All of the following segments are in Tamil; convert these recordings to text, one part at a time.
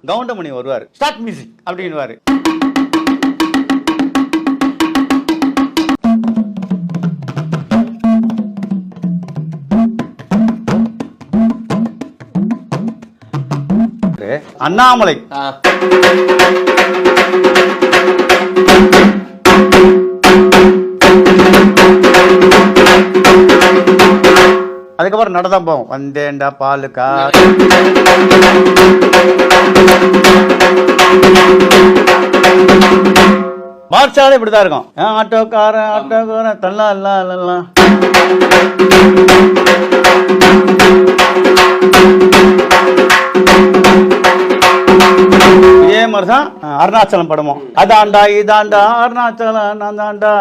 கவுண்டமணி வருவார், ஸ்டார்ட் மியூசிக் அப்படின்னுவாரு. அண்ணாமலை அதுக்கப்புறம் நடதான் போவோம். வந்தேண்டா பாலுக்கா மார்ச்சாலே இப்படிதான் இருக்கும். ஆட்டோக்காரன் தள்ளா இல்ல இதே மாதிரிதான் அருணாச்சலம் படமும். அதாண்டா இதாண்டா அருணாச்சலம் நான் தாண்டா.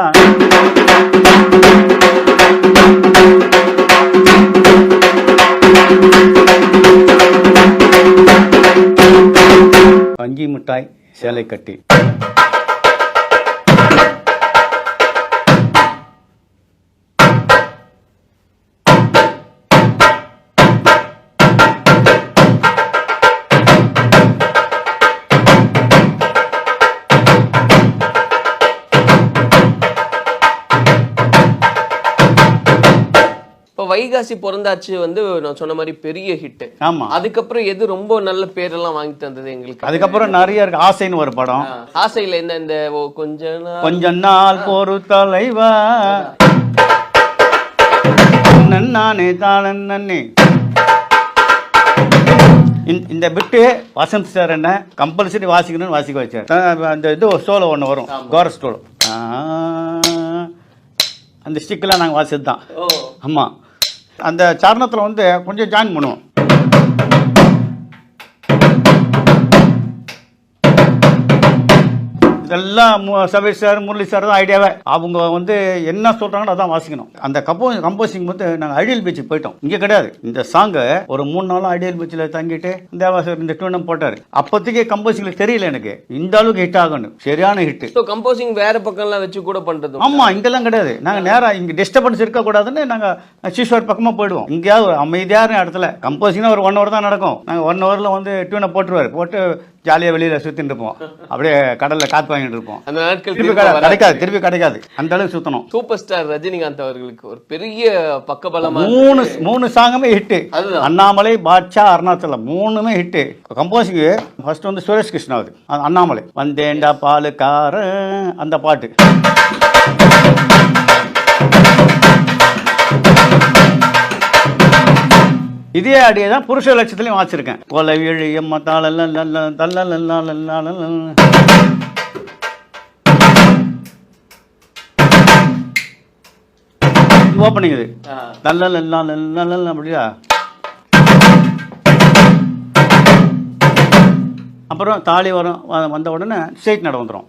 பஞ்சி மிட்டாய் சேலை கட்டி வைகாசி பிறந்தாச்சு வந்து நான் சொன்ன மாதிரி பெரிய ஹிட். ஆமா. அதுக்கப்புறம் எது ரொம்ப நல்ல பேரெல்லாம் வாங்கி தந்தது எங்களுக்கு? அதுக்கப்புறம் நிறைய இருக்கு. ஆசைன்னு ஒரு படம். ஆசையில இந்த கொஞ்ச நாள் போரு தலைவா நன்னானே தானே. இந்த பிட்டு வசந்த் சார் என்ன கம்பல்சரி வாசிக்கணும்னு வாசிக்க வச்சார். அந்த இது சோலோ ஒன்று வரும், கோரஸ் சோலோ. அந்த ஸ்டிக்கெல்லாம் நாங்கள் வாசித்து தான். ஆமாம். அந்த சரணத்தில் வந்து கொஞ்சம் ஜாயின் பண்ணுவோம். இதெல்லாம் சபீர் சார், முரளி சார் தான் ஐடியாவே. அவங்க வந்து என்ன சொல்றாங்களோ அதான் வாசிக்கணும். அந்த கம்போசிங் வந்து நாங்கள் ஐடியல் பீச்சுக்கு போயிட்டோம். இங்கே கிடையாது. இந்த சாங்கை ஒரு 3 நாளும் ஐடியல் பீச்சில் தங்கிட்டு தேவா சார் இந்த டியூனம் போட்டார். அப்போதைக்கு கம்போசிங்ல தெரியல எனக்கு இந்த அளவுக்கு ஹிட் ஆகணும். சரியான ஹிட். கம்போசிங் வேற பக்கம்லாம் வச்சு கூட பண்றது. ஆமா, இங்கெல்லாம் கிடையாது. நாங்கள் நேராக இங்கே டிஸ்டர்பன்ஸ் இருக்கக்கூடாதுன்னு நாங்கள் சீஸ்வர் பக்கமாக போயிடுவோம். இங்கேயாவது ஒரு அமைதியான இடத்துல. கம்போசிங்னா ஒரு 1 hour தான் நடக்கும். நாங்கள் 1 hourல வந்து டியூனை போட்டு ஜாலியாக வெளியில் சுற்றிட்டு இருப்போம். அப்படியே கடலில் காற்று வாங்கிட்டு இருப்போம். அந்த நாட்கள் திருப்பி கிடைக்காது. அந்த அளவுக்கு சுற்றணும். சூப்பர் ஸ்டார் ரஜினிகாந்த் அவர்களுக்கு ஒரு பெரிய பக்கபலமா 3 சாங்குமே ஹிட்டு. அண்ணாமலை, பாட்சா, அருணாச்சலம் 3மே ஹிட்டு. கம்போசிங் ஃபர்ஸ்ட் வந்து சுரேஷ் கிருஷ்ணாவது. அண்ணாமலை வந்தேண்டா பாலுக்கார அந்த பாட்டு. இதே அடியே தான் புருஷ லட்சத்துலையும் வாசிச்சிருக்கேன். கொலை எழியம்மா ஓப்பனிங் இது அப்படியா. அப்புறம் தாலி வரும், வந்த உடனே ஸ்ட்ரெயிட் நட வந்துடும்.